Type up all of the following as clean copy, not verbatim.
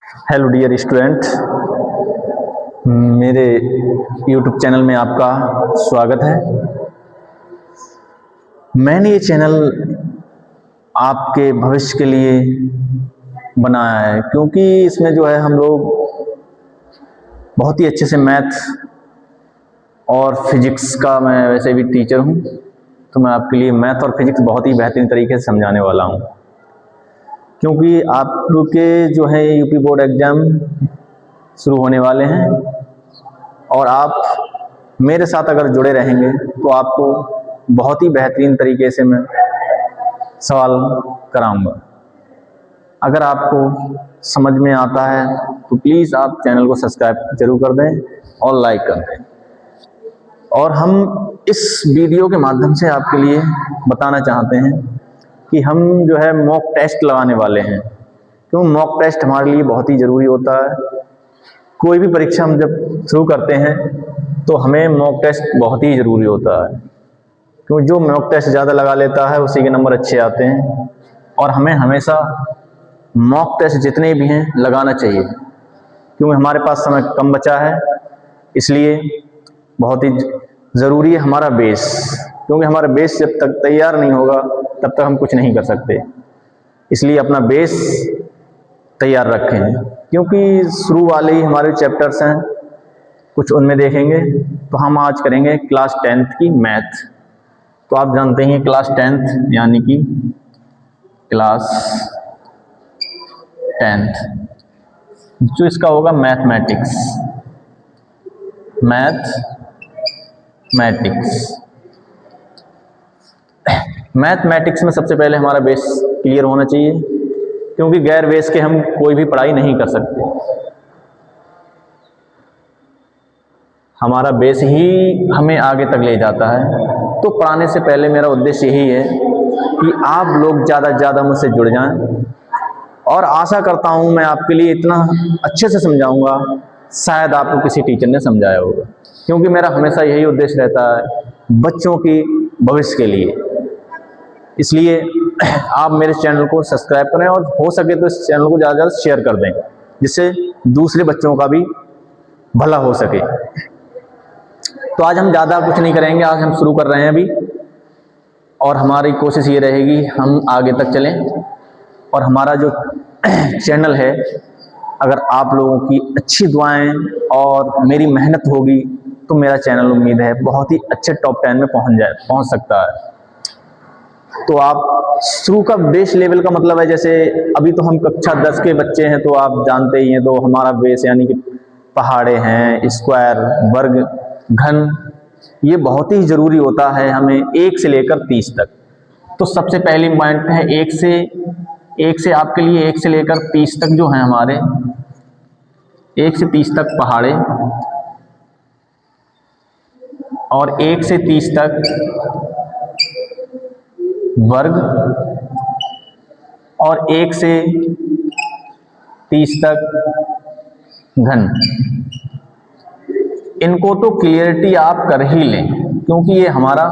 Hello dear student, मेरे YouTube channel में आपका स्वागत है। मैंने ये चैनल आपके भविष्य के लिए बनाया है क्योंकि इसमें जो है हम लोग बहुत ही अच्छे से मैथ और फिजिक्स का, मैं वैसे भी टीचर हूँ तो मैं आपके लिए मैथ और फिजिक्स बहुत ही बेहतरीन तरीके से समझाने वाला हूँ। क्योंकि आपके जो है यूपी बोर्ड एग्ज़ाम शुरू होने वाले हैं और आप मेरे साथ अगर जुड़े रहेंगे तो आपको बहुत ही बेहतरीन तरीके से मैं सवाल कराऊंगा। अगर आपको समझ में आता है तो प्लीज़ आप चैनल को सब्सक्राइब जरूर कर दें और लाइक कर दें। और हम इस वीडियो के माध्यम से आपके लिए बताना चाहते हैं कि हम जो है मॉक टेस्ट लगाने वाले हैं। क्यों मॉक टेस्ट हमारे लिए बहुत ही ज़रूरी होता है। कोई भी परीक्षा हम जब शुरू करते हैं तो हमें मॉक टेस्ट बहुत ही ज़रूरी होता है, क्योंकि जो मॉक टेस्ट ज़्यादा लगा लेता है उसी के नंबर अच्छे आते हैं। और हमें हमेशा मॉक टेस्ट जितने भी हैं लगाना चाहिए, क्योंकि हमारे पास समय कम बचा है। इसलिए बहुत ही ज़रूरी है हमारा बेस, क्योंकि हमारा बेस जब तक तैयार नहीं होगा तब तक हम कुछ नहीं कर सकते। इसलिए अपना बेस तैयार रखें, क्योंकि शुरू वाले ही हमारे चैप्टर्स हैं, कुछ उनमें देखेंगे। तो हम आज करेंगे क्लास 10th की मैथ। तो आप जानते हैं क्लास 10th यानी कि क्लास 10th जो इसका होगा मैथमेटिक्स। मैथमेटिक्स में सबसे पहले हमारा बेस क्लियर होना चाहिए, क्योंकि गैर बेस के हम कोई भी पढ़ाई नहीं कर सकते। हमारा बेस ही हमें आगे तक ले जाता है। तो पढ़ाने से पहले मेरा उद्देश्य यही है कि आप लोग ज़्यादा से ज़्यादा मुझसे जुड़ जाएं, और आशा करता हूं मैं आपके लिए इतना अच्छे से समझाऊंगा शायद आपको किसी टीचर ने समझाया होगा। क्योंकि मेरा हमेशा यही उद्देश्य रहता है बच्चों की भविष्य के लिए। इसलिए आप मेरे चैनल को सब्सक्राइब करें और हो सके तो इस चैनल को ज़्यादा से ज़्यादा शेयर कर दें, जिससे दूसरे बच्चों का भी भला हो सके। तो आज हम ज़्यादा कुछ नहीं करेंगे, आज हम शुरू कर रहे हैं अभी। और हमारी कोशिश ये रहेगी हम आगे तक चलें। और हमारा जो चैनल है, अगर आप लोगों की अच्छी दुआएं और मेरी मेहनत होगी तो मेरा चैनल उम्मीद है बहुत ही अच्छे टॉप 10 में पहुंच सकता है। तो आप शुरू का बेस लेवल का मतलब है, जैसे अभी तो हम कक्षा 10 के बच्चे हैं तो आप जानते ही हैं। तो हमारा बेस यानी कि पहाड़े हैं, स्क्वायर, वर्ग, घन, ये बहुत ही ज़रूरी होता है हमें 1 से लेकर 30 तक। तो सबसे पहली पॉइंट है 1 से आपके लिए 1 से लेकर 30 तक जो है हमारे 1 से 30 तक पहाड़े, और 1 से 30 तक वर्ग, और 1 से 30 तक घन। इनको तो क्लियरिटी आप कर ही लें, क्योंकि ये हमारा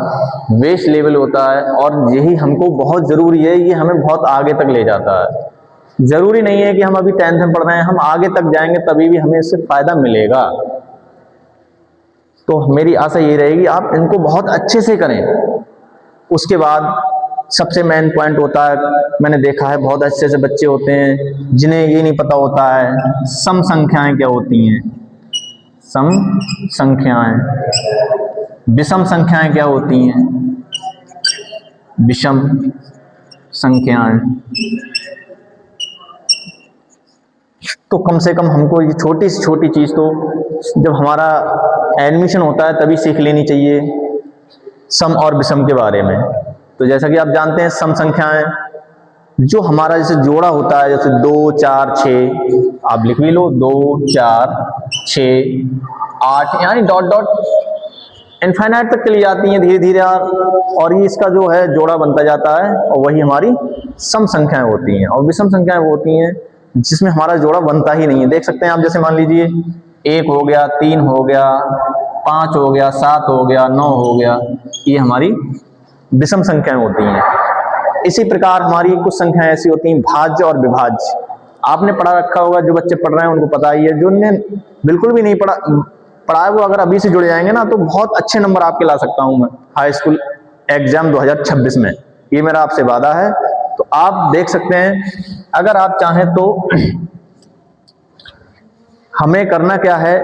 बेस लेवल होता है और यही हमको बहुत ज़रूरी है। ये हमें बहुत आगे तक ले जाता है। ज़रूरी नहीं है कि हम अभी 10th में पढ़ रहे हैं, हम आगे तक जाएंगे तभी भी हमें इससे फ़ायदा मिलेगा। तो मेरी आशा ये रहेगी आप इनको बहुत अच्छे से करें। उसके बाद सबसे मेन पॉइंट होता है, मैंने देखा है बहुत अच्छे से बच्चे होते हैं जिन्हें ये नहीं पता होता है सम संख्याएं क्या होती हैं। सम संख्याएं, विषम संख्याएं क्या होती हैं, विषम संख्याएं। तो कम से कम हमको ये छोटी से छोटी चीज़ तो जब हमारा एडमिशन होता है तभी सीख लेनी चाहिए, सम और विषम के बारे में। तो जैसा कि आप जानते हैं सम संख्याएं जो हमारा जैसे जोड़ा होता है, जैसे 2, 4, 6, आप लिख भी लो 2, 4, 6, 8, यानी डॉट डॉट इनफाइनाइट तक चली जाती हैं धीरे धीरे, और ये इसका जो है जोड़ा बनता जाता है और वही हमारी सम संख्याएं होती हैं। और विषम संख्याएं वो होती हैं जिसमें हमारा जोड़ा बनता ही नहीं है। देख सकते हैं आप, जैसे मान लीजिए 1 हो गया, 3 हो गया, 5 हो गया, 7 हो गया, 9 हो गया, ये हमारी विषम संख्याएं होती हैं। इसी प्रकार हमारी कुछ संख्याएं ऐसी होती हैं भाज्य और विभाज्य। आपने पढ़ा रखा होगा, जो बच्चे पढ़ रहे हैं उनको पता ही है, जो ने बिल्कुल भी नहीं पढ़ा है वो अगर अभी से जुड़ जाएंगे ना तो बहुत अच्छे नंबर आपके ला सकता हूं मैं हाई स्कूल एग्जाम 2026 में, ये मेरा आपसे वादा है। तो आप देख सकते हैं, अगर आप चाहें तो हमें करना क्या है,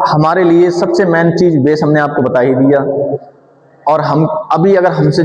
हमारे लिए सबसे मेन चीज बेस हमने आपको बता ही दिया, और हम अभी अगर हमसे